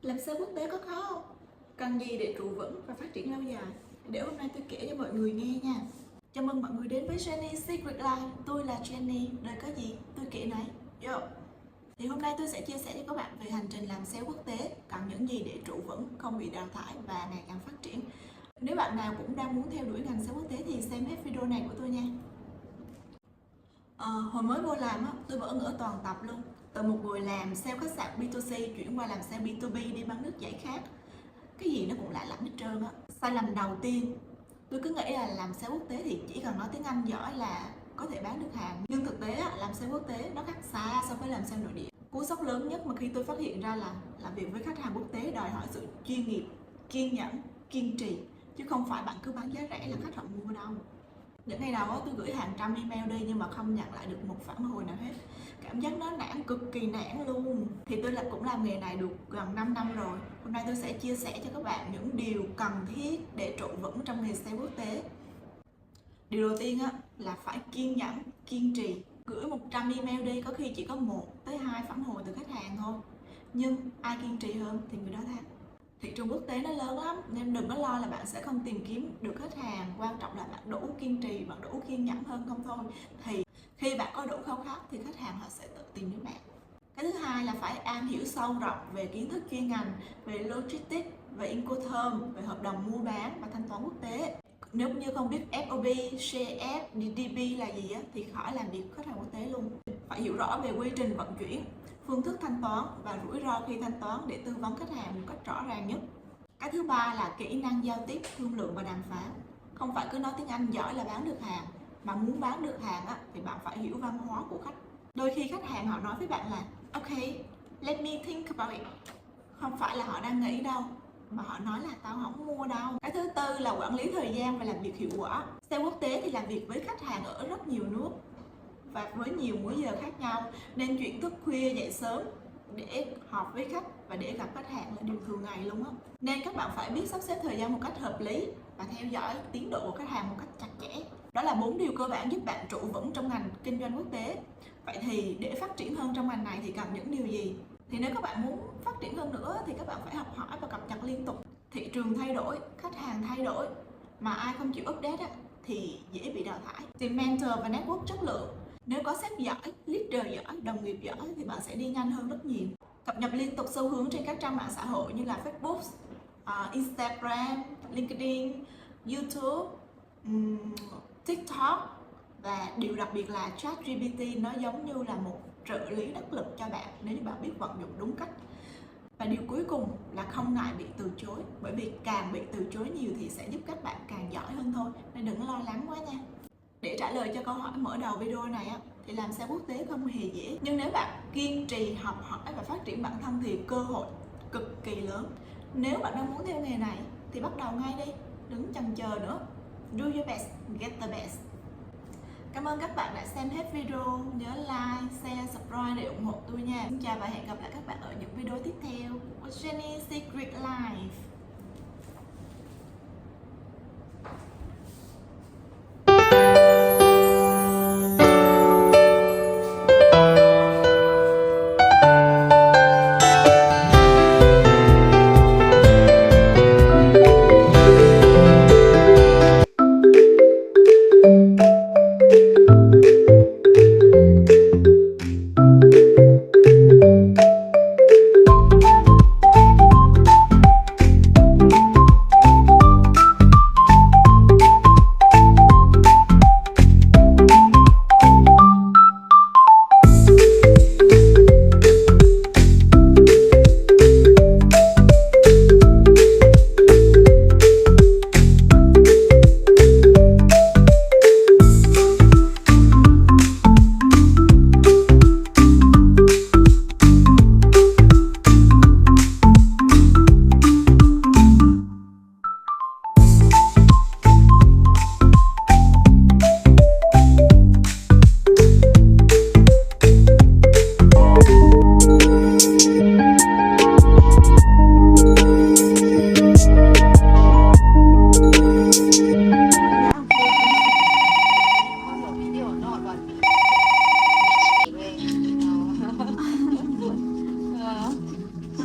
Làm sale quốc tế có khó không? Cần gì để trụ vững và phát triển lâu dài? Để hôm nay tôi kể cho mọi người nghe nha. Chào mừng mọi người đến với Jenny Secret Life. Tôi là Jenny, đời có gì tôi kể nấy. Yo. Thì hôm nay tôi sẽ chia sẻ cho các bạn về hành trình làm sale quốc tế, cần những gì để trụ vững, không bị đào thải và ngày càng phát triển. Nếu bạn nào cũng đang muốn theo đuổi ngành sale quốc tế thì xem hết video này của tôi nha. Hồi mới vô làm á, tôi bỡ ngỡ toàn tập luôn. Từ một người làm sale khách sạn B2C chuyển qua làm sale B2B đi bán nước giải khát. Cái gì nó cũng lạ lẫm hết trơn á. Sai lầm đầu tiên, tôi cứ nghĩ là làm sale quốc tế thì chỉ cần nói tiếng Anh giỏi là có thể bán được hàng. Nhưng thực tế á, làm sale quốc tế nó khác xa so với làm sale nội địa. Cú sốc lớn nhất mà khi tôi phát hiện ra là làm việc với khách hàng quốc tế đòi hỏi sự chuyên nghiệp, kiên nhẫn, kiên trì, chứ không phải bạn cứ bán giá rẻ là khách họ mua đâu. Những ngày đầu tôi gửi hàng trăm email đi nhưng mà không nhận lại được một phản hồi nào hết. Cảm giác nó nản, cực kỳ nản luôn. Thì tôi cũng làm nghề này được gần 5 năm rồi. Hôm nay tôi sẽ chia sẻ cho các bạn những điều cần thiết để trụ vững trong nghề sale quốc tế. Điều đầu tiên là phải kiên nhẫn, kiên trì. Gửi 100 email đi, có khi chỉ có 1 tới 2 phản hồi từ khách hàng thôi. Nhưng ai kiên trì hơn thì người đó thắng. Thị trường quốc tế nó lớn lắm nên đừng có lo là bạn sẽ không tìm kiếm được khách hàng. Quan trọng là bạn đủ kiên trì, bạn đủ kiên nhẫn hơn không thôi. Thì khi bạn có đủ khao khát thì khách hàng họ sẽ tự tìm đến bạn. Cái thứ hai là phải am hiểu sâu rộng về kiến thức chuyên ngành, về logistics, về Incoterm, về hợp đồng mua bán và thanh toán quốc tế. Nếu như không biết FOB, CF, DDP là gì thì khỏi làm việc khách hàng quốc tế luôn. Phải hiểu rõ về quy trình vận chuyển, phương thức thanh toán và rủi ro khi thanh toán để tư vấn khách hàng một cách rõ ràng nhất. Cái thứ ba là kỹ năng giao tiếp, thương lượng và đàm phán. Không phải cứ nói tiếng Anh giỏi là bán được hàng, mà muốn bán được hàng thì bạn phải hiểu văn hóa của khách. Đôi khi khách hàng họ nói với bạn là ok, let me think about it. Không phải là họ đang nghĩ đâu, mà họ nói là tao không mua đâu. Cái thứ tư là quản lý thời gian và làm việc hiệu quả. Sale quốc tế thì làm việc với khách hàng ở rất nhiều nước và với nhiều múi giờ khác nhau, nên chuyện thức khuya dậy sớm để họp với khách và để gặp khách hàng là điều thường ngày luôn á. Nên các bạn phải biết sắp xếp thời gian một cách hợp lý và theo dõi tiến độ của khách hàng một cách chặt chẽ. Đó là 4 điều cơ bản giúp bạn trụ vững trong ngành kinh doanh quốc tế. Vậy thì để phát triển hơn trong ngành này thì cần những điều gì? Thì nếu các bạn muốn phát triển hơn nữa thì các bạn phải học hỏi và cập nhật liên tục. Thị trường thay đổi, khách hàng thay đổi, mà ai không chịu update thì dễ bị đào thải. Tìm mentor và network chất lượng. Nếu có sếp giỏi, leader giỏi, đồng nghiệp giỏi thì bạn sẽ đi nhanh hơn rất nhiều. Cập nhật liên tục xu hướng trên các trang mạng xã hội như là Facebook, Instagram, LinkedIn, YouTube, TikTok. Và điều đặc biệt là ChatGPT nó giống như là một trợ lý đắc lực cho bạn nếu như bạn biết vận dụng đúng cách. Và điều cuối cùng là không ngại bị từ chối, bởi vì càng bị từ chối nhiều thì sẽ giúp các bạn càng giỏi hơn thôi, nên đừng lo lắng quá nha. Để trả lời cho câu hỏi mở đầu video này thì làm sale quốc tế không hề dễ, nhưng nếu bạn kiên trì học hỏi và phát triển bản thân thì cơ hội cực kỳ lớn. Nếu bạn đang muốn theo nghề này thì bắt đầu ngay đi, đừng chần chờ nữa. Do your best, get the best. Cảm ơn các bạn đã xem hết video. Nhớ like, share, subscribe để ủng hộ tôi nha. Xin chào và hẹn gặp lại các bạn ở những video tiếp theo của Jenny Secret Life.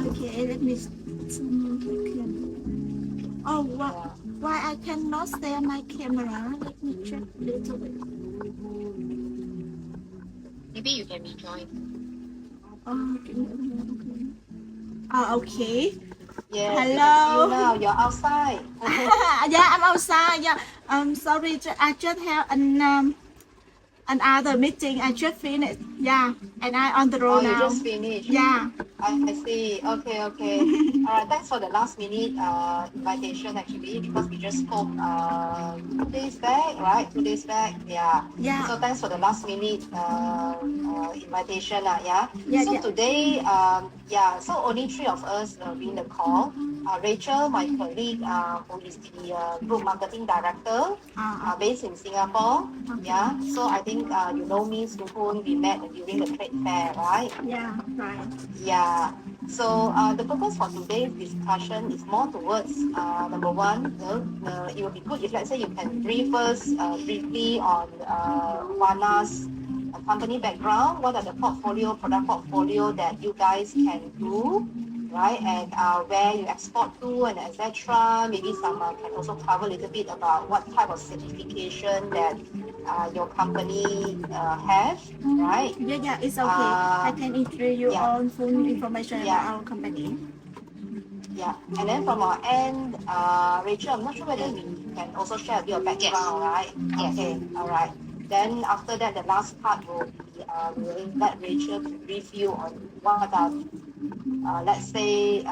Okay, let me Oh, why I cannot share my camera? Let me check a little bit. Maybe you can rejoin. Okay. Yes, Hello. we can see you now. You're outside. Yeah, I'm outside. Yeah. Sorry, I just have another meeting. I just finished. Yeah, and I on the Oh, road you now. just finished. Yeah. I see. Okay, okay. All right. Thanks for the last minute invitation actually, because we just spoke 2 days back, right? 2 days back. Yeah. Yeah. So thanks for the last minute invitation. Yeah. Yeah, So yeah. today, yeah. So only three of us in the call. Rachel, my colleague, who is the group marketing director, based in Singapore. Yeah. So I think you know me, Suhun. We met during the trade fair, right? Yeah, right. Yeah. So the purpose for today's discussion is more towards number one, it would be good if let's say you can brief us briefly on Wana's company background. What are the product portfolio that you guys can do, right? And where you export to and etc. Maybe some can also cover a little bit about what type of certification that your company have, right? Yeah, yeah, it's okay. I can introduce you Yeah. all full information Yeah. about our company. Yeah, and then from our end, Rachel, I'm not sure whether we can also share a bit of background, right? Yes. Okay, all right. Then after that, the last part will be we will invite Rachel to brief you on what are let's say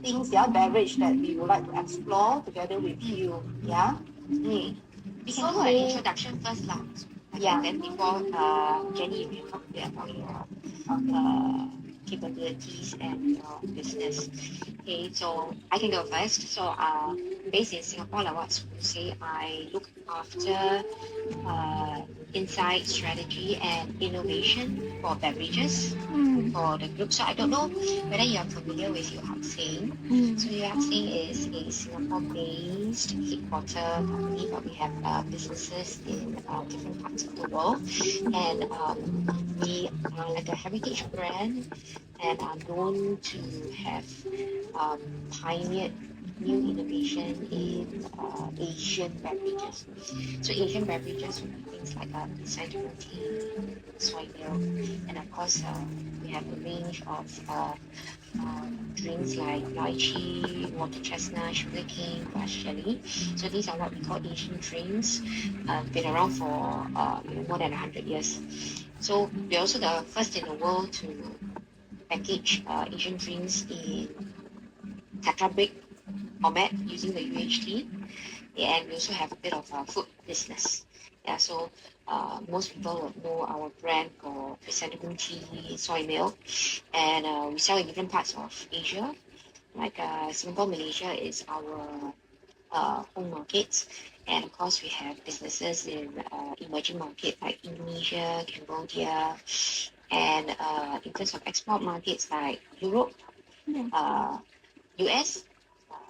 things, beverage that we would like to explore together with you. Yeah. We can do an introduction first, lah. Yeah. Then before Jenny, you can talk a bit about your capabilities and your business. Okay, so I can go first. So based in Singapore, like what you say, I look after insight, strategy, and innovation for beverages for the group. So I don't know whether you are familiar with Yu Hak Sing. So Yu Hak Sing is a Singapore-based headquarter company, but we have businesses in different parts of the world, and we are like a heritage brand and are known to have pioneered new innovation in Asian beverages. So Asian beverages would be things like cinnamon tea, soy milk, and of course we have a range of drinks like lychee, water chestnut, sugar cane, grass jelly. So these are what we call Asian drinks. Been around for more than 100 years. So we're also the first in the world to package Asian drinks in Tetra Brick format using the UHT, and we also have a bit of a food business. Yeah, so most people would know our brand for chrysanthemum tea, soy milk, and we sell in different parts of Asia. Like Singapore, Malaysia is our home market, and of course we have businesses in emerging markets like Indonesia, Cambodia, and in terms of export markets like Europe, US.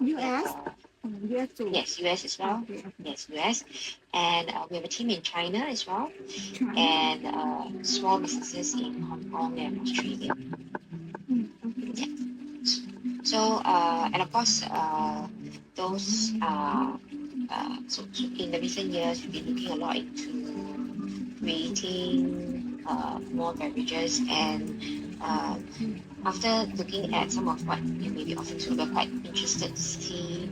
US? US too. Yes, US as well. Okay. Yes, US. And we have a team in China as well, China. and small businesses in Hong Kong and Australia. Okay. Yeah. So, and of course, those so in the recent years, we've been looking a lot into creating more beverages, and after looking at some of what you may be offering, so we're quite interested to see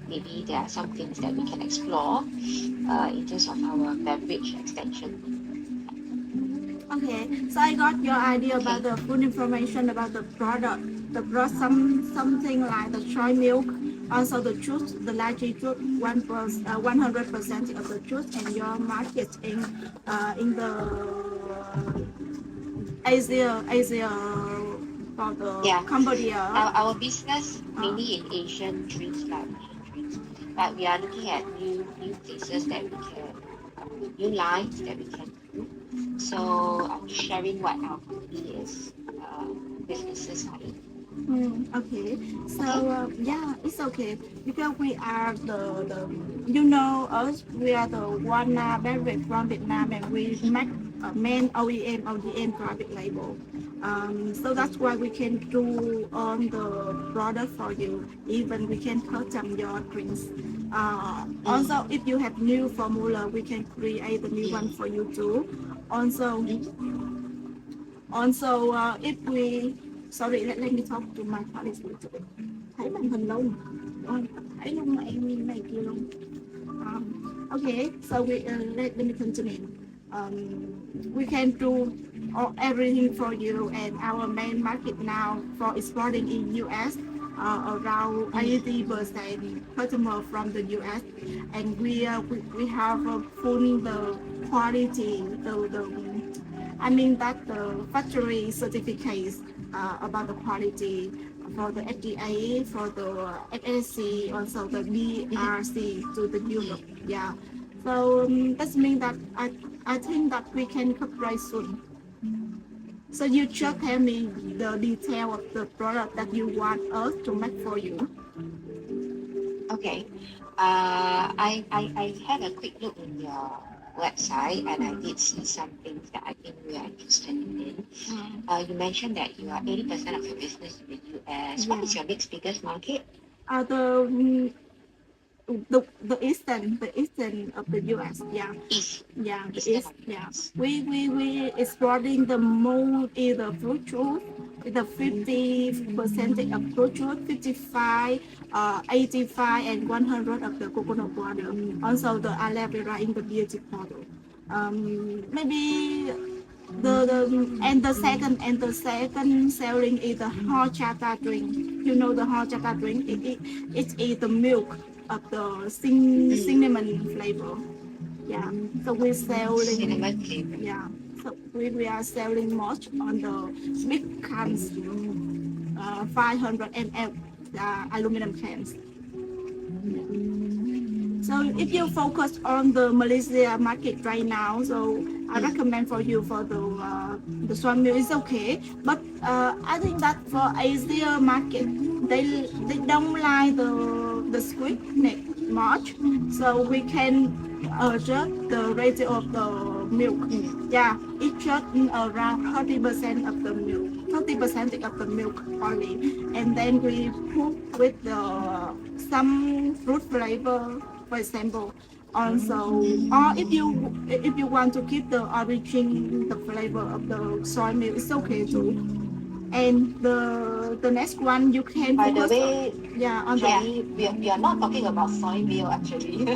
maybe there are some things that we can explore in terms of our beverage extension. Okay, so I got your idea about the food information about the product. Something like the soy milk, also the juice, the lychee juice, 100% of the juice, and your market in the Asia for the Cambodia. Our business mainly in Asian drinks, but we are looking at new places that we can, new lines that we can do. So I'm sharing what our company is businesses are in. Okay, so yeah, it's okay because we are the you know us, we are the one beverage from Vietnam, and we make main OEM private label. So that's why we can do on the product for you. Even we can custom your drinks. Also, if you have new formula, we can create a new one for you too. Also, if we sorry, let me talk to my colleagues a little bit. Thấy màn hình luôn. Ôi, thấy luôn mà em này kia luôn. Okay, so let me continue. We can do everything for you, and our main market now for exporting in US around 80% customer from the US, and we have full the quality, I mean that the factory certificates about the quality for the FDA, for the FSC, also the BRC to the Europe. Yeah. So that means that I think that we can cooperate soon. So you just tell me the detail of the product that you want us to make for you. Okay. I had a quick look in your website, and I did see some things that I think we are interested in. You mentioned that you are 80% of your business in the US. What is your next biggest market? The eastern of the US, yeah. East. Yeah, the Eastern east, of the yeah. US. We exporting the more either fruit juice, the 50% of fruit juice, 55, 85, and 100 of the coconut water. Also the aloe vera in the beauty bottle. Maybe the second selling is the horchata drink. You know the horchata drink? It is the milk of the cinnamon flavor. Yeah. So we're selling Cinnamon flavor. Yeah. So we are selling much on the big cans, 500 ml aluminum cans. So if you focus on the Malaysia market right now, so I recommend for you for the soy milk is okay, but I think that for Asia market they don't like the sweetness much, so we can adjust the ratio of the milk. Yeah, it just around 30% of the milk, 30% of the milk only, and then we put with some fruit flavor, for example. Also, or if you want to keep the origin, the flavor of the soy milk, it's okay too. And the next one you can By the focus way, on Jenny, we are not talking about soy milk actually. so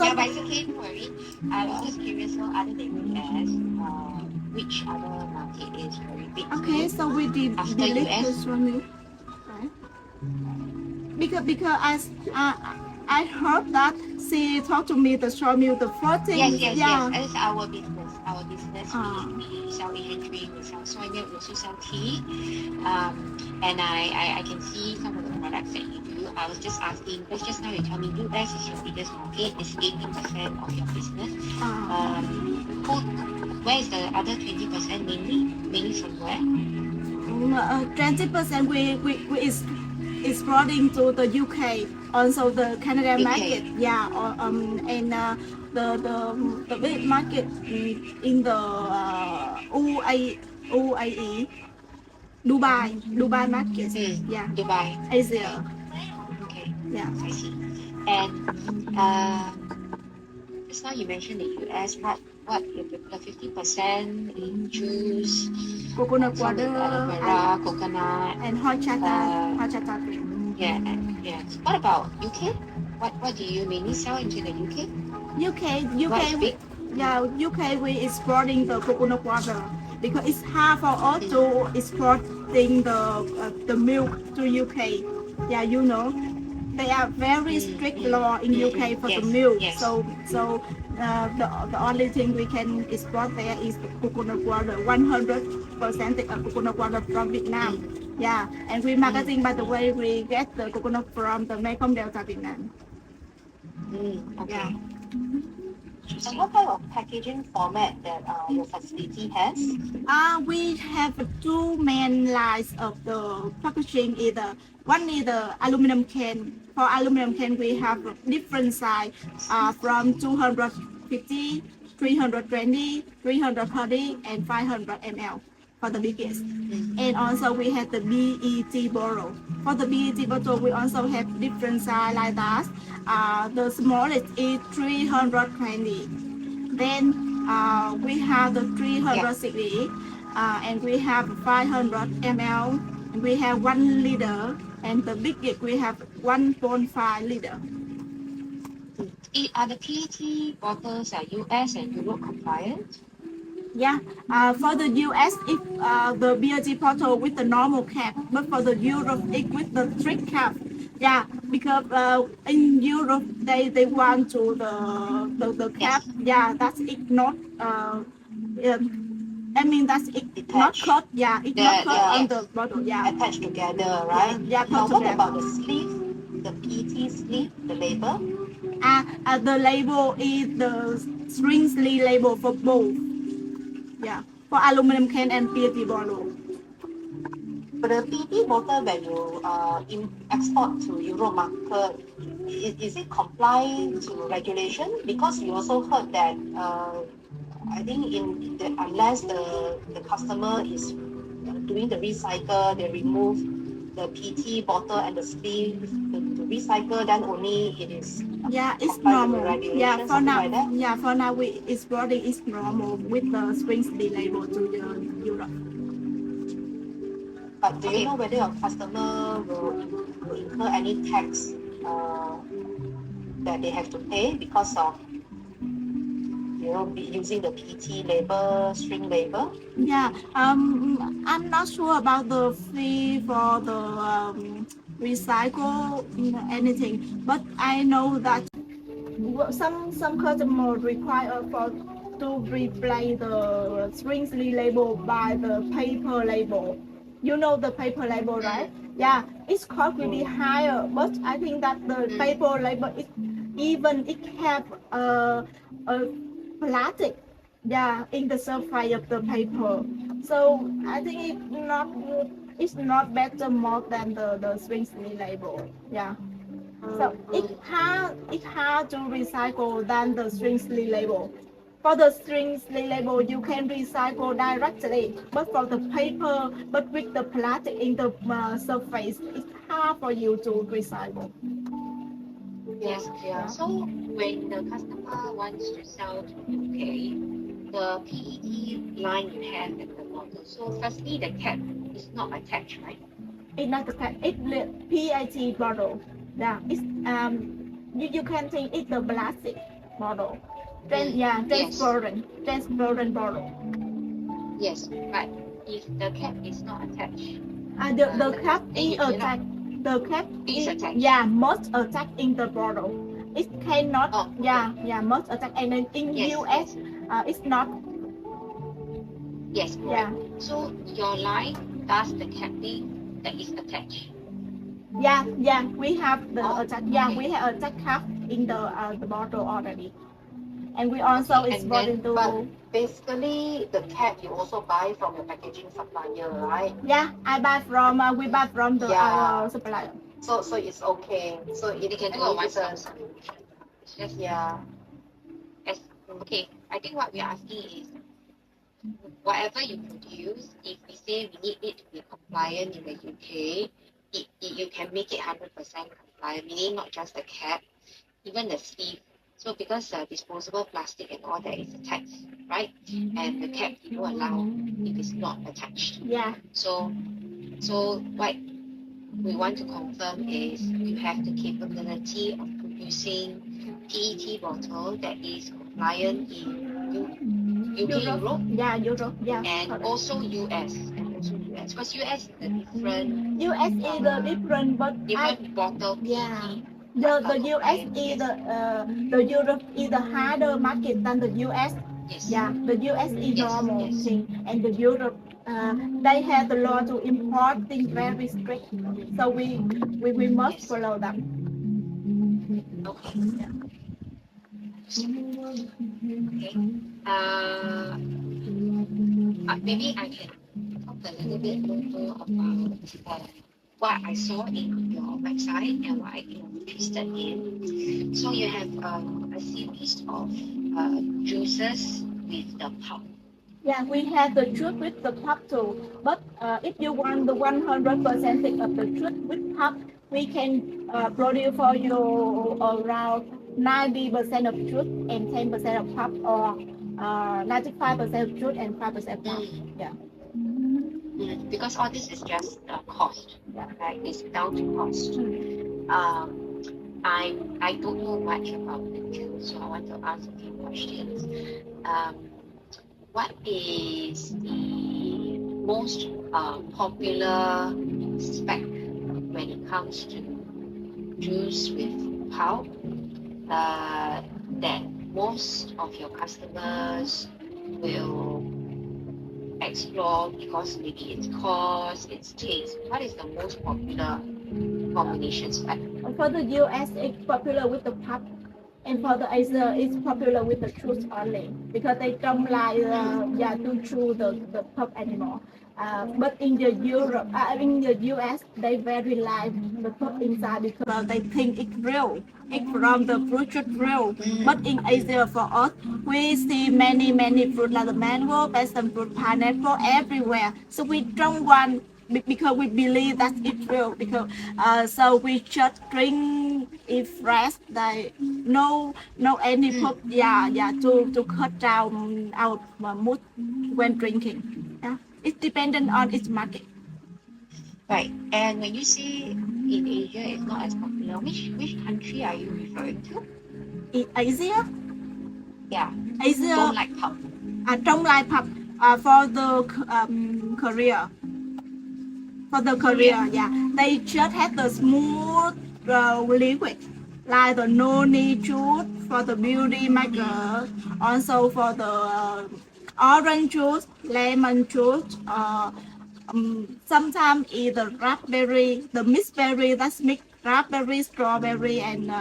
Yeah, but it's okay, don't worry. I was just curious, so other than US, which other market is very big for okay, you? so we After delete US? the soy milk, right? Because I heard that she talked to me the soy milk the first thing. Yes. It's our business. Ah. We sell Asian drink, we sell soy milk, we also sell tea. And I can see some of the products that you do. I was just asking, because just now you told me US is your biggest market, it's 80% of your business. Where is the other 20% mainly? Mainly from where? 20% we is exporting to the UK, also the Canada UK. market, yeah, and the big market in the UAE, Dubai market, yeah, Dubai. Asia, Okay. yeah. I see. And just now you mentioned the US. What the 50% in juice, Coconut some with water aloe vera, coconut, and horchata drink. yeah. What about UK? What do you mainly sell into the UK? UK, we exporting the coconut water because it's hard for us to exporting the milk to UK. Yeah, you know, they are very strict law in UK for the milk. Yes. So the only thing we can export there is the coconut water, 100% of coconut water from Vietnam. Yeah, and we marketing, by the way, we get the coconut from the Mekong Delta, Vietnam. Okay. Yeah. And what kind of packaging format that your facility has? We have two main lines of the packaging. One is the aluminum can. For aluminum can, we have different size from 250, 320, 330, and 500 ml. for the biggest. And also we have the BET bottle. For the BET bottle, we also have different size like that. The smallest is 320. Then we have the 360, and we have 500 ml. And we have 1 liter, and the biggest we have 1.5 liter. Are the PET bottles US and Europe compliant? Yeah, for the US, if the BLG bottle with the normal cap, but for the Europe, it with the strict cap. Yeah, because in Europe they want to the cap. Yes. Yeah, that's it not. I mean that's it not Detached. cut. Yeah, it's not cut on the bottle. Yeah. Attached together, right? Yeah, Now, put what together. about the sleeve? The PET sleeve, the label? The label is the string sleeve label for both. Yeah, for aluminum can and PET bottle. But the PET bottle, when you export to Euro market, is it comply to regulation? Because we also heard that I think unless the customer is doing the recycle, they remove the PET bottle and the sleeve to recycle, then only it is Yeah, it's comply with the normal. regulation, Yeah, for something now. like that. Yeah, for now we exporting is normal with the string sleeve label to Europe. But do you know whether your customer will incur any tax that they have to pay because of using the PET label, string label? Yeah, I'm not sure about the fee for the recycle anything, but I know that some customers require for to replace the string sleeve label by the paper label. You know the paper label, right? Yeah, its cost will be higher, but I think that the paper label it have a plastic, yeah, in the surface of the paper. So I think it's not better more than the string sleeve label. Yeah. So it hard to recycle than the string sleeve label. For the string sleeve label, you can recycle directly, but for the paper, but with the plastic in the surface, it's hard for you to recycle. Yes. Yeah. So when the customer wants to sell to UK, the PET line you have at the bottom. So firstly, the cap is not attached, right? It's not the cap. It's the PET bottle. Yeah, it's you can think it's the plastic bottle. Transparent bottle. Yes, but if the cap is not attached, The cap then is you cannot. attached. The cap Is attached. Yeah, must attached in the bottle. It cannot. Oh, okay. Yeah, must attached. And then in Yes, US, it's not. Yes, correct. So your line does the capping that is attached. Yeah, we have the attached. Yeah, okay. we have attached cap in the bottle already. And we also Okay, and exporting to. But basically, the cap you also buy from your packaging supplier, right? Yeah, we buy from our supplier. So it's okay. So They can do a one-stop solution. It's just okay. I think what we're asking is, whatever you produce, if we say we need it to be compliant in the UK, you can make it 100% compliant, meaning not just the cap, even the sleeve. So because disposable plastic and all that is attached, right? And the cap you don't allow if it's not attached. Yeah. So what we want to confirm is you have the capability of producing PET bottle that is compliant in UK, Europe. Yeah, Europe. Yeah. And correct. also US. Because US is a different. US is the different, but different bottle PET. Yeah. The US is the Europe is the harder market than the US. Yes. Yeah, the US is normal yes. thing, and the Europe they have the law to import things very strict. So we must follow them. Okay. Maybe I can talk a little bit more about what I saw in your website and what I'm interested in. So you have a series of juices with the pulp. Yeah, we have the truth with the pop too. But if you want the 100% of the truth with pop, we can produce for you around 90% of truth and 10% of pop, or 95% of truth and 5% pop. Yeah. Because all this is just cost, Yeah. right? It's down to cost. I don't know much about the two, so I want to ask a few questions. What is the most popular spec when it comes to juice with pulp that most of your customers will explore because maybe its cost, its taste? What is the most popular combination spec? For the US, it's popular with the pop, and for the Asia, it's popular with the truth only because they don't like to chew the pop anymore. But in the Europe, in the US, they very like the pop inside because they think it's real. It's from the fruit real. But in Asia, for us, we see many fruit like the mango, passion fruit, pineapple everywhere. So we don't want, because we believe that it's real, because so we just drink it fresh, like no any pop, to cut down our mood when drinking. Yeah, it's dependent on its market. Right. And when you say in Asia it's not as popular, which country are you referring to? In Asia, Yeah. Asia Don't like pulp. don't like pop. For the Korea. For the Korea, yeah, they just have the smooth liquid, like the noni juice for the beauty maker, also for the orange juice, lemon juice, sometimes is the raspberry, the mixed berry, that's mixed raspberry, strawberry, and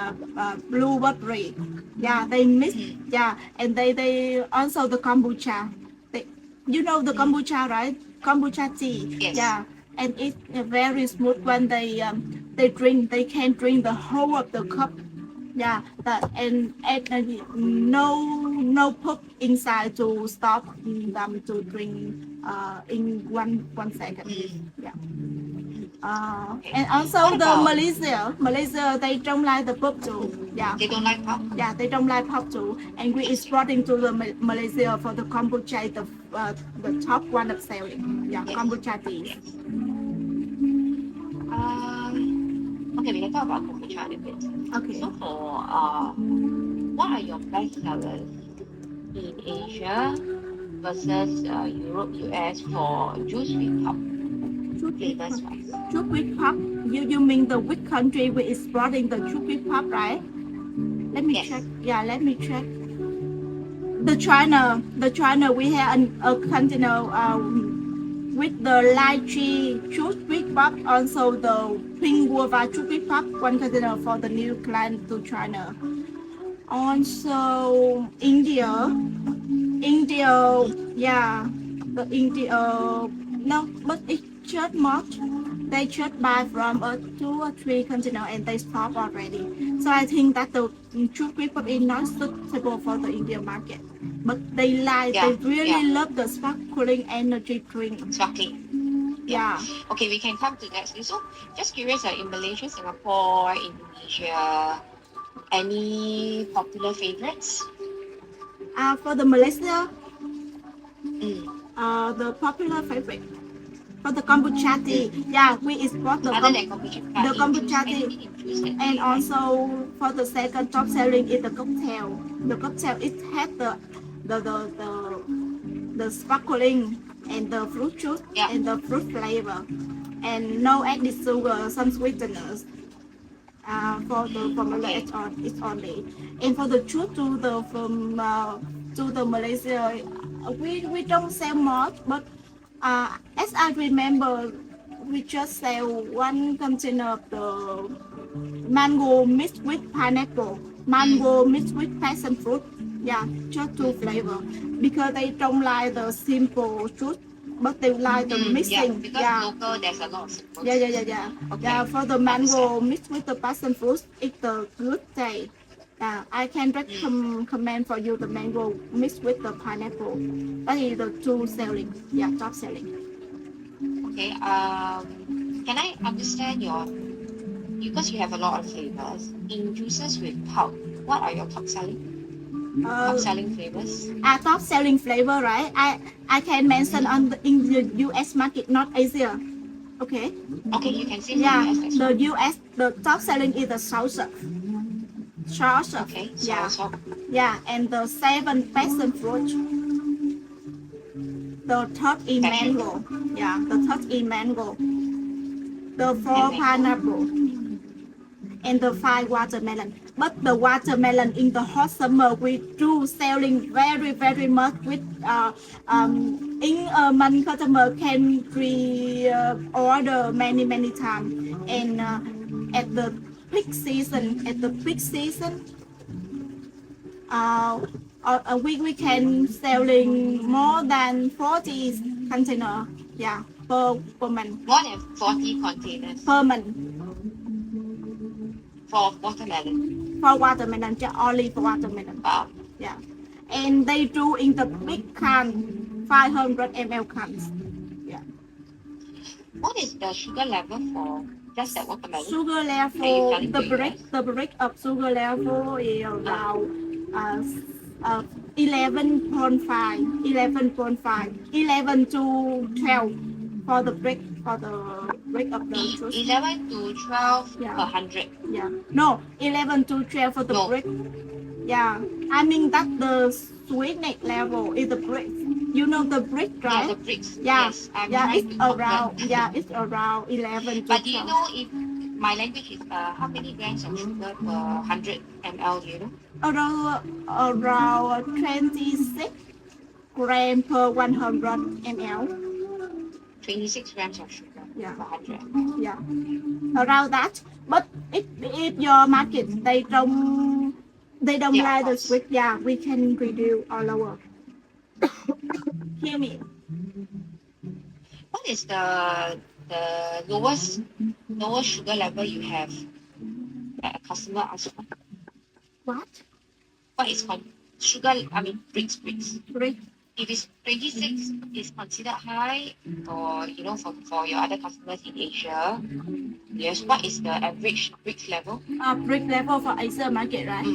blueberry. Yeah, they mix. Yeah, and they also the kombucha. They, you know the kombucha, right? Kombucha tea. Yes. Yeah, and it's very smooth when they drink. They can drink the whole of the cup. Yeah, and no put inside to stop them to drink in one second. Yeah. And also What the about- Malaysia, they don't like the pop too. Yeah. They don't like pulp? Yeah, they don't like pop too, and we exporting to the Malaysia for the kombucha, the top one of selling. Yeah, Yes. kombucha tea. Okay, we can talk about kombucha in a bit. Okay. So for what are your best sellers in Asia versus Europe, US for juice with pulp flavors wise? Juice with pop. You mean the which country we exporting the juice with pop, right? Let me Yes. check. Yeah, let me check. The China, we have a container with the lychee juice with pop, also the pink guava juice with pop, one container for the new client to China. Also India, yeah, the India, no, but it's just much. They just buy from 2 or 3 container and they stop already. So I think that the juice with pop is not suitable for the Indian market. But they like, Yeah, they really yeah. love the sparkling energy drink. Sparkling. Yeah. Okay, we can come to that. So just curious, in Malaysia, Singapore, Indonesia, any popular favorites? For the Malaysia, Mm. the popular favorite for the kombucha tea. Yeah, we export the Other than kombucha tea. anything in juice that And they also for the second top selling is the cocktail. The cocktail, it has the sparkling and the fruit juice and the fruit flavor, and no added sugar, some sweeteners. For the formula, it's only. And for the juice to the Malaysia, we don't sell much, but as I remember, we just sell 1 container of the mango mixed with pineapple, mango mixed with passion fruit. Yeah, just 2 flavor, because they don't like the simple juice, but they like the mixing. Because local there's a lot of simple. Yeah. Okay. Yeah, for the mango mixed with the passion fruit, it's the good taste. I can recommend for you the mango mixed with the pineapple. That is the two selling. Yeah, top selling. Okay. Can I understand because you have a lot of flavors in juices with pulp? What are your top selling flavors? Top selling flavor, right? I can mention in the US market, not Asia. Okay. Okay, you can say Yeah, US as the well. US, the top selling is the salsa. Okay, Yeah. so Yeah, and the 7 passion fruit. The third is Passion mango. Yeah, the third is mango. The 4 and mango. pineapple. And the 5 watermelon. But the watermelon in the hot summer we do selling very much with in many customer can order many times, and at the peak season we can selling more than 40 container, yeah, per month. More than 40 containers Per month. for watermelon. For watermelon, just only for watermelon. Wow. Yeah. And they do in the big can, 500 ml cans. Yeah. What is the sugar level for just that watermelon? Sugar Are you level, selling to the brick of sugar level is around 11.5, 11 to 12 for the brick of the juice. 11 to 12 Yeah. per 100. Yeah. No, 11 to 12 for the No. brick. Yeah. I mean that the sweetness level is the brick. You know the brick, right? Yeah, the bricks. Yeah. Yes, I'm Yeah, trying it's to around. convert. Yeah, it's around 11 to 12. But do you know if my language is how many grams of sugar per 100 ml? Do you know? Around 26 gram per 100 ml. 26 grams of sugar Yeah. per 100. Yeah, around that. But if your market they don't Yeah, of like the course. sweet, yeah, we can reduce or lower. Hear me? What is the lowest sugar level you have that a customer asks for? What? What is sugar? I mean bricks. Brick. If it's 26, is considered high, or for your other customers in Asia. Yes. What is the average bricks level? Brick level for Asia market, right?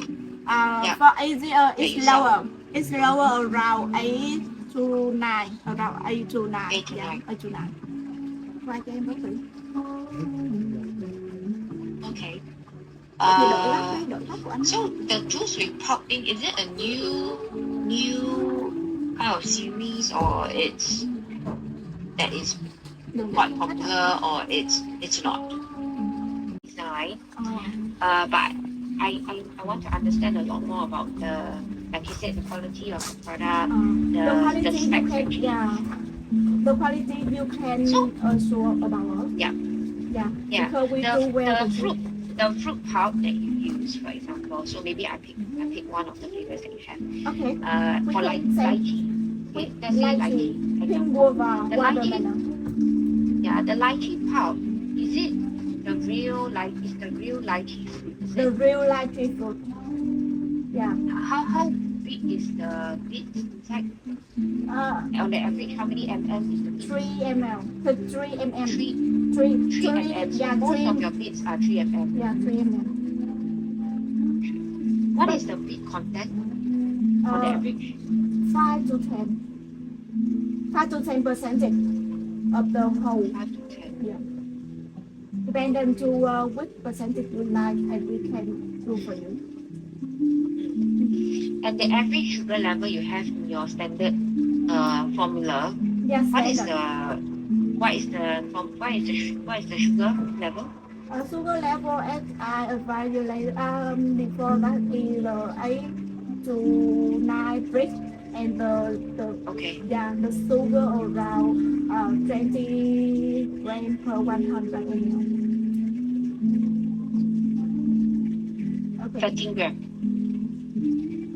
Yeah. For Asia, you it's sell. lower. It's lower around 8 to 9. Around 8 to 9. 8 to Yeah, 9. 8 to 9. Vài cho em bớt thử. Okay. Thì đổi tóc của anh. So the juice with pulp thing, is it a new kind of series, or that is quite popular, or it's not? It's nice. But I want to understand a lot more about like you said, the quality of the product, the specs actually. Yeah. The quality you can assure about us. Yeah. Yeah. Yeah. Because we do well the fruit pulp that you use, for example. So maybe I pick one of the flavors that you have. Okay. For lychee. Okay, let's say lychee. Pink guava, The watermelon. Yeah, the lychee pulp, is it the real lychee fruit? The real lychee fruit. Yeah. How big is the bits inside? On the average, how many ml is the bit? 3 ml. 3 ml. 3 3 ml. So yeah, most 3, of your bits are 3 ml. yeah, 3 ml. What is the bit content on the average? 5 to 10. 5 to 10% of the whole. 5 to 10. Yeah. Depending to which percentage you like, and we can do for you. And the average sugar level you have in your standard formula, Yes. what is the sugar level? Sugar level, as I advise you later, before that is 8 to 9 bricks, and the sugar around 20 grams per 100 ml. Okay. 13 grams.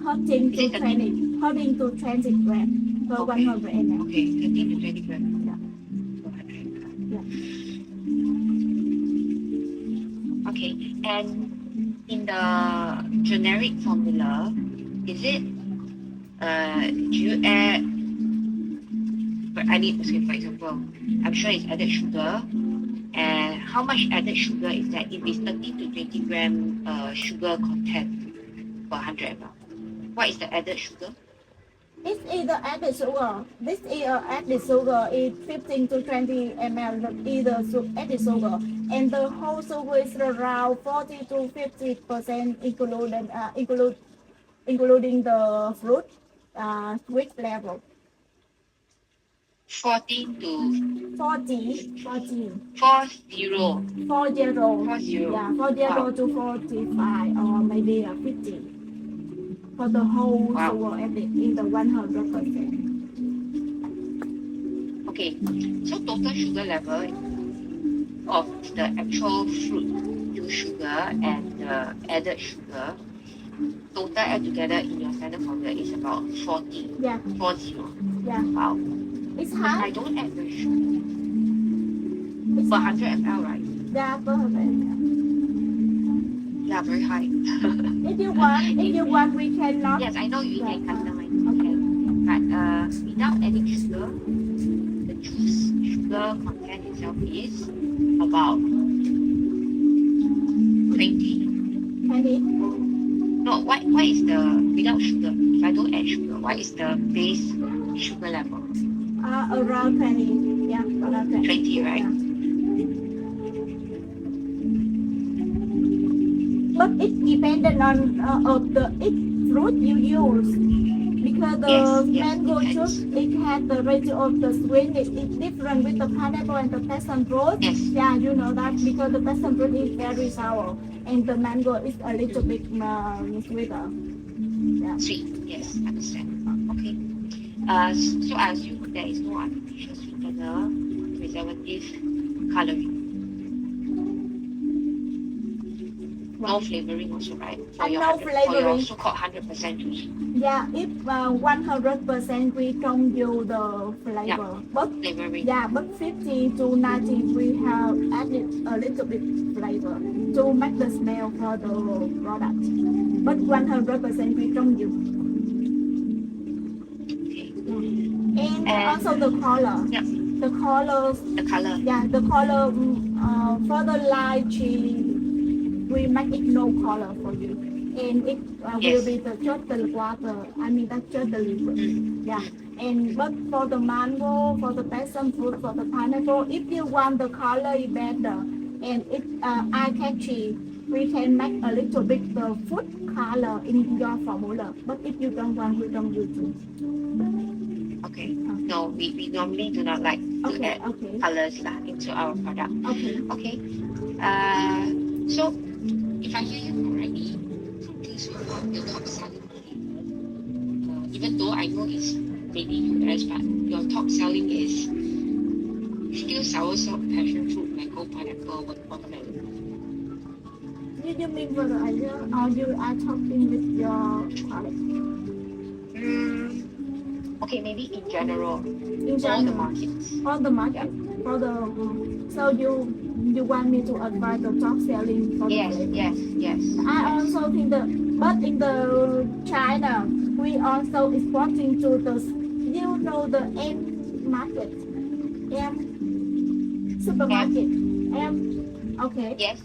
13 to 20. 13 to 20 grams per 100 ml. Okay, 13 to 20 grams. Yeah. Okay, and in the generic formula, is it, do you add, but I need to say, for example, I'm sure it's added sugar, and how much added sugar is that? If it's 30 to 20 gram sugar content per 100 ml. What is the added sugar? It's either added sugar. This is added sugar is 15 to 20 ml either added sugar, and the whole sugar is around 40 to 50% including the fruit sweet level. 40 to 40. 40. 40. 40. Yeah, 40 Wow. to 45 or maybe 50 for the whole Wow. sugar added in the 100%. Okay, so total sugar level of the actual fruit juice sugar and the added sugar, total add together in your standard formula is about 40. Yeah, 40. yeah. Wow. It's But I high. don't add the sugar It's per high. 100 ml, right? Yeah, per 100. Yeah, very high. If you want, we cannot. Yes, I know you can Yeah. customize. Okay. But without adding sugar, the juice sugar content itself is about 20. 20. No, what is the, without sugar, if I don't add sugar, what is the base sugar level? Around 20. Yeah, around 20. 20, right? Yeah. But it depended on of the fruit you use. Because the Yes, mango depends. juice, it has the ratio of the sweetness. It's different with the pineapple and the passion fruit. Yes. Yeah, you know that because the passion fruit is very sour and the mango is a little bit sweeter. Yeah. Sweet, yes, understand. Okay. So I assume there is no artificial sweetener, preservative, coloring. No flavoring also, right? For your No 100 for your flavoring. so-called 100% juice. Yeah, if 100% we don't use the flavor. Yeah. But Flavoring. yeah, but 50 to 90 we have added a little bit flavor to make the smell for the product. But 100% we don't use. Okay. And And- also the color. Yeah. The colors. The color. Yeah, the color for the lychee, we make it no color for you. And it will Yes. be just the water. I mean, that's just the liquid. Yeah. And but for the mango, for the passion fruit, for the pineapple, if you want the color is better and it eye catchy, we can make a little bit the food color in your formula. But if you don't want, we don't use it. Okay. No, we normally do not like to Okay, add okay. colors into our product. Okay. Okay. So if I hear you correctly, this is your top selling flavor. Even though I know it's mainly US, but your top selling is still soursop, passion fruit, mango, pineapple, watermelon. You mean for the idea, or you are talking with your colleague? Okay, maybe in general, In all the general, markets. on the market, for the so you want me to advise the top selling for Yes, the flavor? yes. I also think but in the China, we also exporting to the the M market, M supermarket, M. Okay. Yes.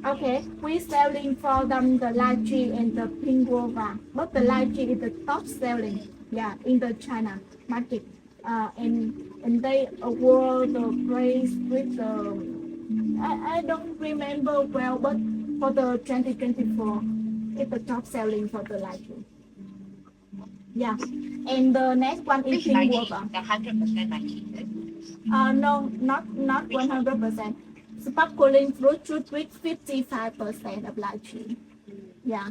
Okay, we selling for them the lychee and the pink guava, but the lychee is the top selling. Yeah, in the China market, and they award the praise with the. I don't remember well, but for the 2024, it's the top selling for the lychee. Yeah, and the next one is Which pink lychee? guava. The 100% lychee, is it? No, not Which one? 100%. Sparkling fruit juice with 55% of lychee. Yeah,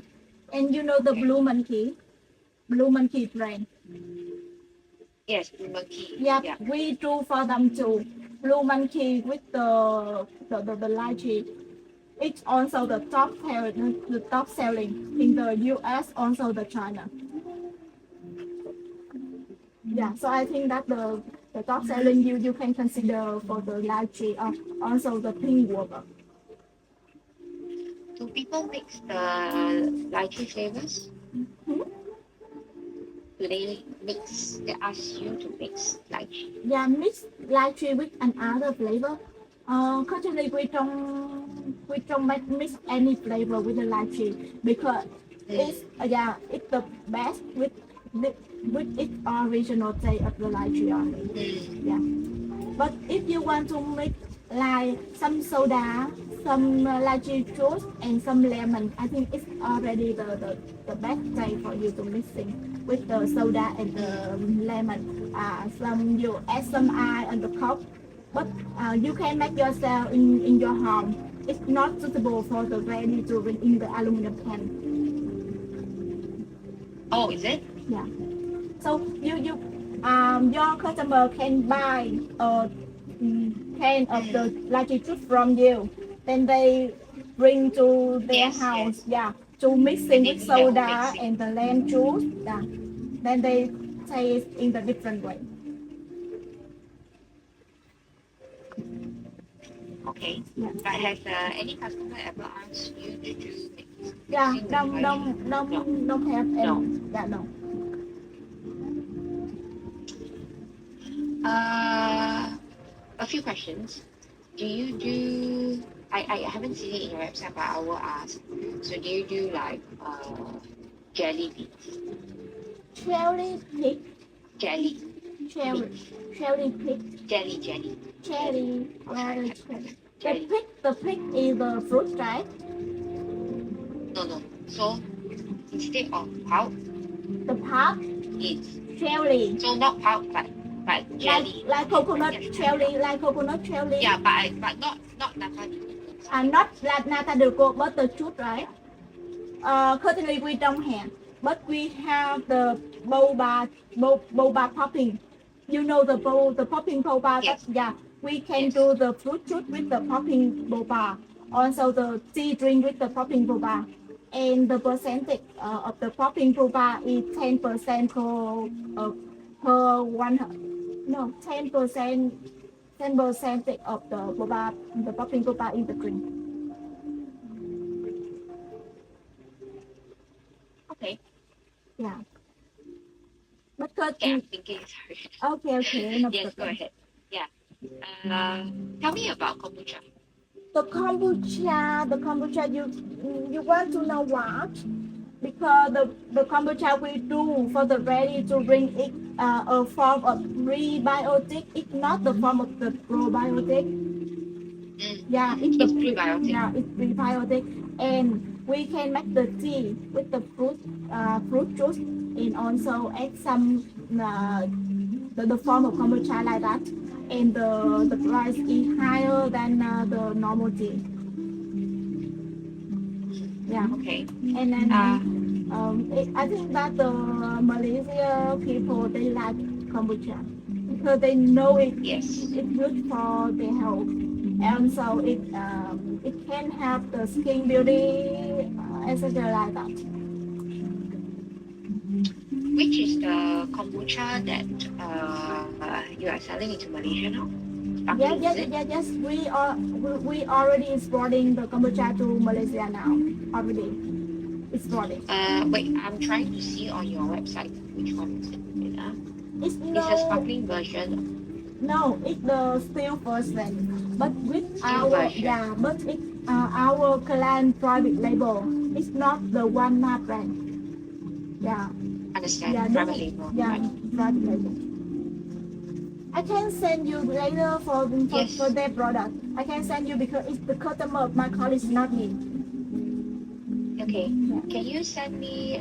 and you know the Blue Monkey brand. Yes, blue monkey. Yeah, Yeah. we do for them too. Blue Monkey with the lychee. It's also the top selling in the US, also the China. Yeah, so I think that the top selling you can consider for the lychee, also the pink guava. Do people mix the lychee flavors? Hmm? Do they mix? They ask you to mix lychee. Yeah, mix lychee with another flavor. Currently we don't mix any flavor with the lychee because it's it's the best with its original taste of the lychee only. Yeah. But if you want to mix like some soda, some lychee juice, and some lemon, I think it's already the best way for you to mixing with the soda and the lemon. Some you add some ice on the cup, but you can make yourself in your home. It's not suitable for the ready to drink in the aluminum can. Oh, is it? Yeah. So your customer can buy a can of the lychee juice from you. Then they bring to their Yes, house, yes. yeah, to mixing And they with do their own soda mixing. and the lemon juice. Yeah. Then they taste in the different way. Okay. Yeah. But has any customer ever asked you to do Yeah, mixing with lychee? don't have any. No. Yeah, no. A few questions. Do you do? I haven't seen it in your website, but I will ask. So do you do like jelly beans? Cherry pig, Jelly. cherry pig, Jelly. cherry, Okay. cherry. Jelly. The pig is the fruit, right? No. So instead of pulp, The pulp, it's cherry. so not pulp, but jelly. Like coconut Yes, jelly, like coconut jelly. Yeah, but not nata. Not like nata de coco, but the truth, right? Currently we don't have, but we have the boba popping. You know the popping boba. Yes. Yeah, we can Yes. do the fruit juice with the popping boba. Also the tea drink with the popping boba. And the percentage of the popping boba is 10% per one. No, 10%. 10% of the boba, the popping boba in the drink. Okay. Yeah. But good. Okay, I'm thinking. Sorry. Okay, no Yes, go problem. ahead. Yeah. Tell me about kombucha. The kombucha, you want to know what? Because the kombucha we do for the ready to drink it a form of prebiotic. It's not the form of the probiotic. Yeah, it's prebiotic. Yeah, it's prebiotic, and we can make the tea with the fruit juice, and also add some the form of kombucha like that, and the price is higher than the normal tea. Yeah, Okay. and then I think that the Malaysia people they like kombucha because they know it's good for their health, and so it can help the skin beauty, etc. like that. Which is the kombucha that you are selling into Malaysia now? Yes. We already exporting the kombucha to Malaysia now. Already exporting. Wait, I'm trying to see on your website which one is it. It's It's a sparkling version. No, it's the still version, but with Still version. but it's our clan private label. It's not the one brand. Yeah. Understand? Yeah, Private label. Yeah, Right. private label. I can send you later for their product. I can send you because it's the customer of my college, not me. Okay. Can you send me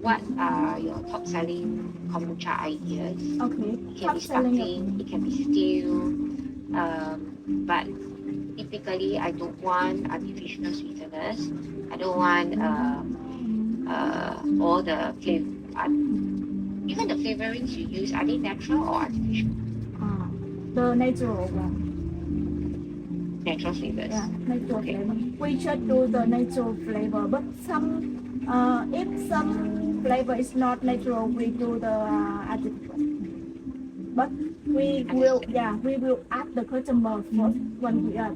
what are your top selling kombucha ideas? Okay. It can be sparkling, it can be still, but typically I don't want artificial sweeteners. I don't want all the flavor. Even the flavorings you use, are they natural or artificial? The natural one. Natural flavors. Yeah, natural flavor. We should do the natural flavor, but if some flavor is not natural, we do the artificial. But we will ask the customer first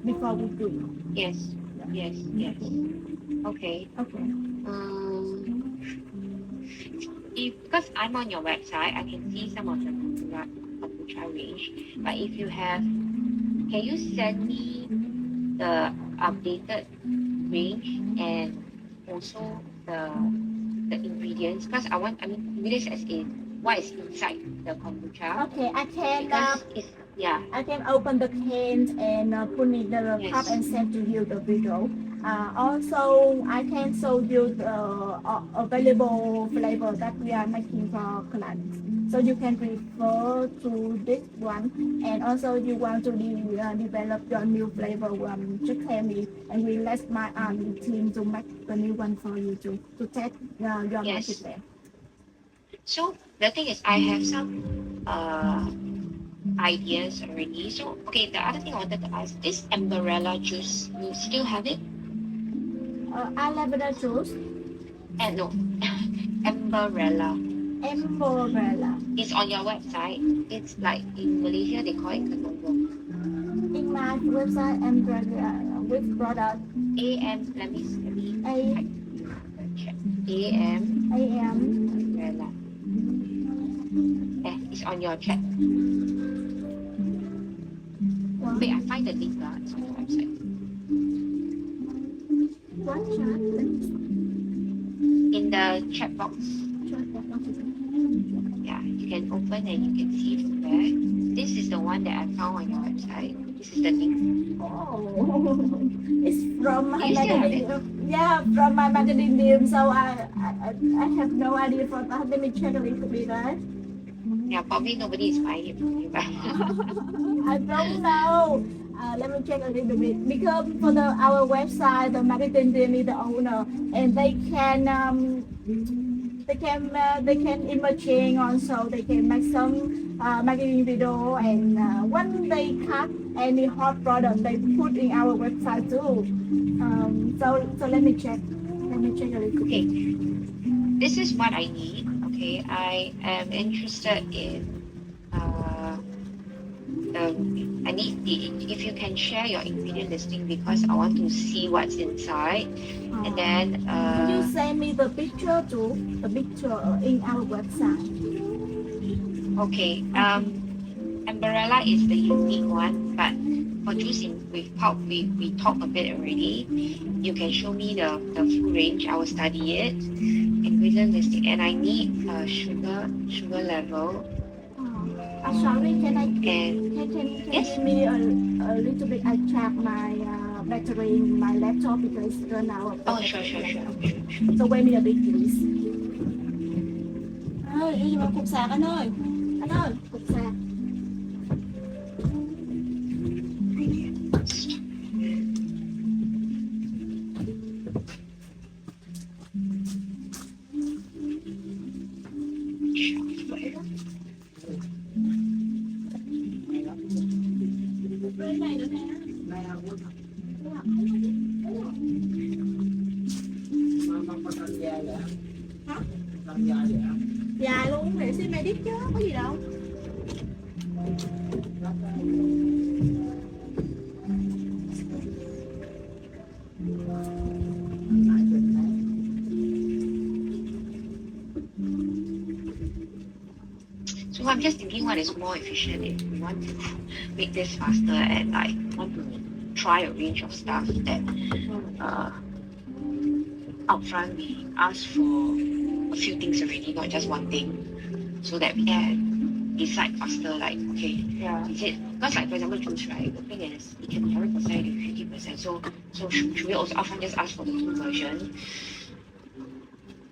before we do. Yes. Yeah. Yes, yes. Okay. Okay. Because I'm on your website, I can see some of the kombucha range. But if you have, can you send me the updated range and also the ingredients? Because I mean, ingredients as in what is inside the kombucha. Okay, I can Because it's, yeah. I can open the can and put in the Yes. cup and send to you the video. Also, I can show you the available flavor that we are making for clients. So you can refer to this one. And also, you want to develop your new flavor, just tell me, and we let my team to make the new one for you to test your Yes. market there. So the thing is, I have some ideas already. So okay, the other thing I wanted to ask, this umbrella juice, you still have it? Lavender juice. No, umbrella. Umbrella. It's on your website. It's like in Malaysia they call it ketongong. In my website, umbrella with product AM. Let me A check. AM AM. umbrella. It's on your chat. Wait, I find the link. It's on your website. What chat? In the chat box. Yeah, you can open and you can see from there. This is the one that I found on your website. This is the link. Oh, it's from my You still have magazine. Yeah, from my magazine name. So I have no idea for that. Let me check a little bit, right? Yeah, probably nobody is buying it from you, but I don't know. Let me check a little bit because for our website, the marketing team is the owner, and they can imaging also. They can make some marketing video, and when they cut any hot product, they put in our website too. So let me check. Let me check a little okay. bit. This is what I need. Okay, I am interested in I need if you can share your ingredient listing because I want to see what's inside, and then Can you send me the picture too? The picture in our website. okay. Umbrella is the unique one, but for juicing with pulp, we talked a bit already. You can show me the full range. I will study it. Ingredient listing, and I need sugar level. Sorry, can Yes? give me a little bit? I check my battery in my laptop because it's run out. Oh, sure. So wait me a bit, please. Đi vào cục sạc anh ơi. Anh ơi, cục sạc. Dài luôn để xin edit chứ có gì đâu. So I'm just thinking what is more efficient if we want to make this faster and like want to try a range of stuff that upfront we ask for a few things already, not just one thing, so that we can decide faster. Like, okay, is it because like for example juice, right? The thing is it can be 100%, it can be 50%. So should we also upfront just ask for the full version?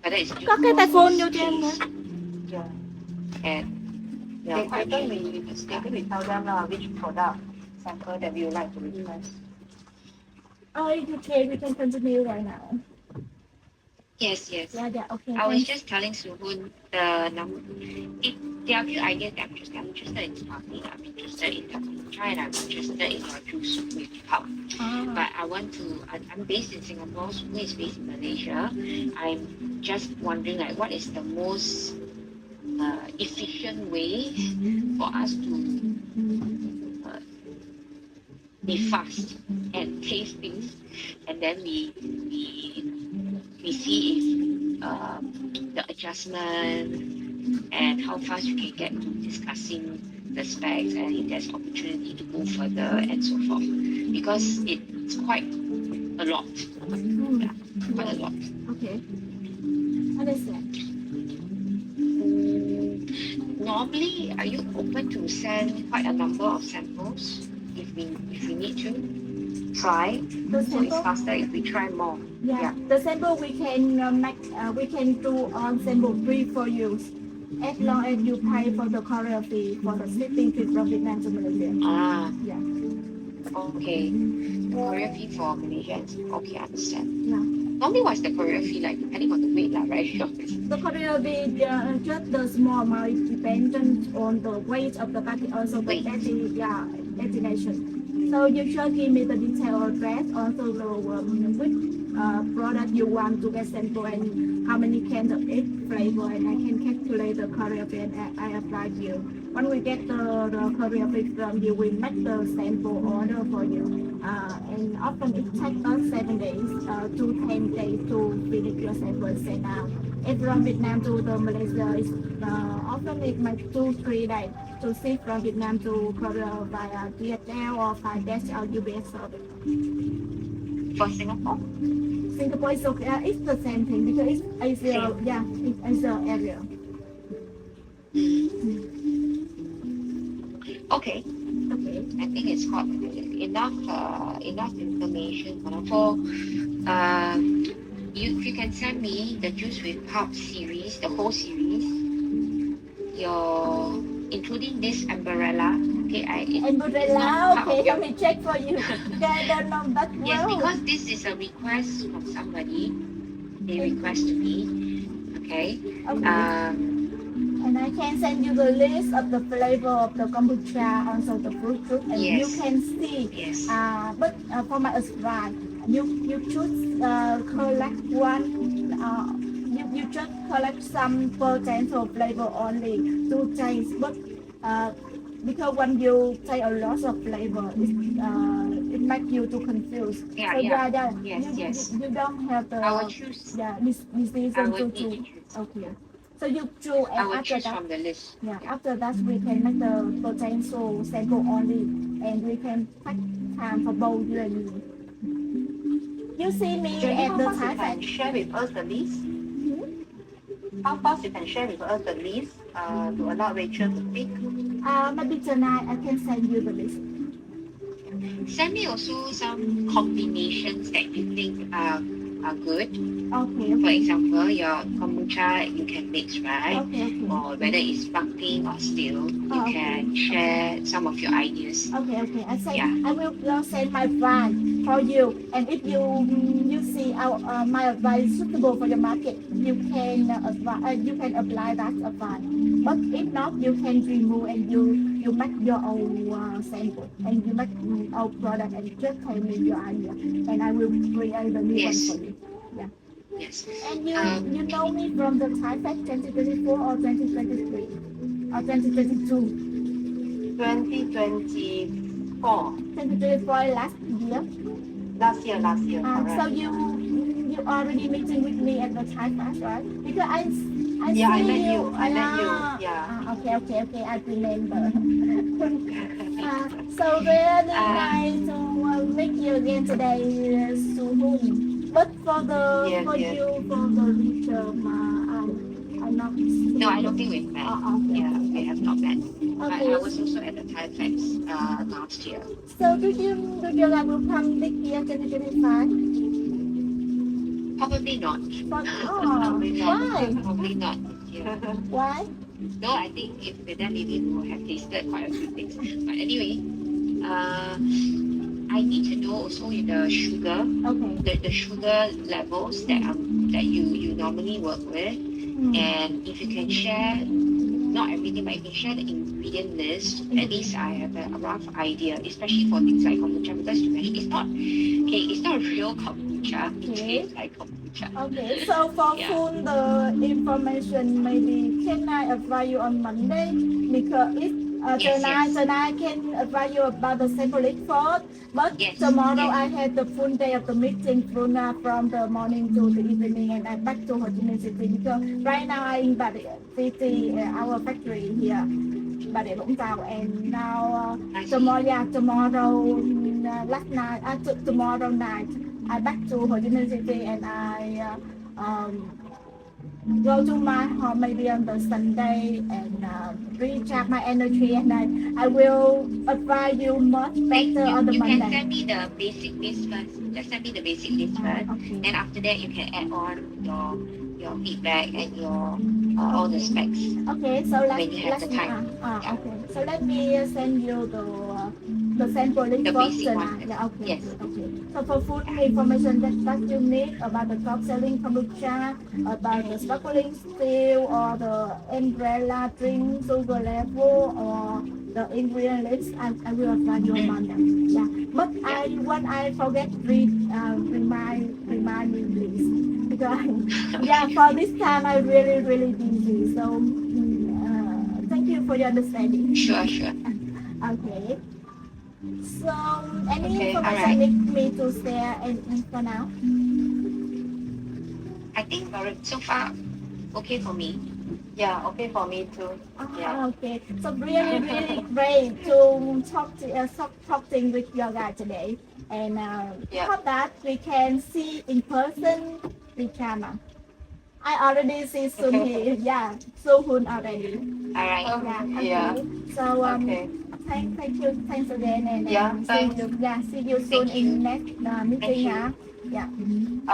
Whether it's Có cái tai phone vô cho em nữa. and we tell them which product sample that we would like to request. Oh, it's okay. We can continue right now. yes. Yeah, okay. I was just telling Suhun the number. There are a few ideas that I'm interested in sparkling. I'm interested in the kombucha, and I'm interested in your juice with pulp. But I'm based in Singapore. Suhun is based in Malaysia. I'm just wondering like what is the most efficient way for us to be fast and tastings, and then we see if the adjustment and how fast you can get to discussing the specs and if there's opportunity to go further and so forth. Because it's quite a lot. Yeah, quite a lot. Okay. Understand. Normally, are you open to send quite a number of samples if we need to try? The So it's sample. faster if we try more. Yeah. The sample we can we can do on sample free for you, as long as you pay for the courier fee for the shipping fee from Vietnam to Malaysia. Ah, Yeah. okay. The courier fee for Malaysians. Okay, understand. Yeah. Normally, what's the courier fee like? Depending on the weight, lah, right? The courier fee just the small amount dependent on the weight of the package, also the Weight. destination. So you should give me the detailed address, also the which product you want to get sample and how many cans of each flavor, and I can calculate the courier fee and I apply to you. When we get the courier fee from you, we make the sample order for you. And often it takes us 7 days to 10 days to finish your sample and send out. If from Vietnam to the Malaysia, it's often it might 2-3 days to ship from Vietnam to Korea via DHL or by Dash or UPS service. For Singapore? Singapore is okay. It's the same thing because it's Asia. Yeah, it's Asia area. Okay. Okay. I think it's got enough information for you can send me the Juice with Pulp series, the whole series, including this umbrella. Okay, Umbrella. Okay, let me check for you. I don't know that well. Yes, because this is a request from somebody. They request to me. Okay. Okay. And I can send you the list of the flavor of the kombucha, also the fruit juice, and Yes. you can see. Yes. But for my advice, you should collect one. You just collect some potential flavor only to taste, but because when you take a lot of flavor, it makes you too confused. Yeah, so yeah. Yes, you, yes. you don't have the I will choose. decision I will to need to choose. choose. Okay. So you choose, I and will after choose that, from the list. yeah, after that we can make the potential sample only, and we can take time for both you and me. You see me Jenny, at how the fast you time can share with us the list? How fast you can share with us the list to allow Rachel to pick? maybe tonight I can send you the list. Send me also some combinations that you think are good. Okay. For example, your kombucha you can mix, right? Okay. Or whether it's sparkling or still, you Okay. can share some of your ideas. Okay. Yeah. I will send my advice for you, and if you see my advice suitable for your market, you can apply that advice. But if not, you can remove and you make your own sample and you make our product and just tell me your idea, and I will create the new Yes. one for you. Yeah. Yes. And you know me from the Thai Fest 2024 or 2023 or 2022? 2024. 2024 last year. Last year, correct. So you already meeting with me at the Thai Fest, right? Because I Yeah, I see met you. I met you. Yeah. Yeah. Okay. I remember. So really nice to meet you again today, Suhun. But for the Yes, for yes. you for the return, I'm not. No, I don't think we've met. Okay. Yeah, we have not met. Okay. I was also at the Thai Fest last year. So do you guys will come this year 2025? Probably not. Probably not. Why? Probably not this year. Why? No, I think if with them maybe we will have tasted quite a few things. But anyway, I need to know also the sugar, Okay. the sugar levels that you normally work with, and if you can share not everything, but you can share the ingredient list. At least I have a rough idea, especially for things like kombucha, because you mentioned it's not real kombucha. It tastes like kombucha. Okay, so for full the information, maybe can I advise you on Monday? Because Yes, yes. Tonight I can advise you about the sampling first, but Yes, tomorrow yes. I have the full day of the meeting from the morning to the evening, and I'm back to Ho Chi Minh City because right now I'm in Bà Rịa City, our factory here, Bà Rịa Vũng Tàu, and now I see. tomorrow night I back to Ho Chi Minh City, and I go to my home maybe on the Sunday and recharge my energy, and I will advise you much better on the You can Monday. send me the basic list first. Just send me the basic list first. Okay. Then after that, you can add on your feedback and your all the specs Okay, so when you have the time. Yeah. okay. So let me send you the sample list The first basic tonight. one. Yeah, okay. Yes. Okay. So for food information that you need about the top selling kombucha, about the sparkling still, or the umbrella drink, sugar level, or the ingredient list, I will advise you on Monday. Yeah. But I forget remind me please, because yeah, for this time I really busy. So thank you for your understanding. Sure, sure. Okay. So any Okay, information alright. need me to share anything for now? I think so far okay for me. Yeah, okay for me too. Yeah. Okay. So really great to talking with you guys today, and Yeah. hope that we can see in person with Chama. I already see Sun here. Yeah, Soon already. Alright. Yeah. Okay. Yeah. So Okay. thanks again, and Yeah, thanks. see you soon Thank you. in next meeting. you. Huh? Yeah.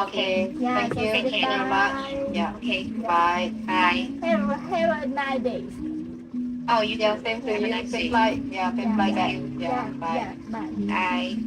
Okay. Yeah. Thank So you. say Thank you very much. goodbye. Yeah. Okay. Bye. Bye. Have a nice day. Oh, you Yeah, too. same to Have a you. nice Same day. flight. Yeah, same Yeah. flight Thank back. you. Yeah. Bye. Yeah. Bye. Bye.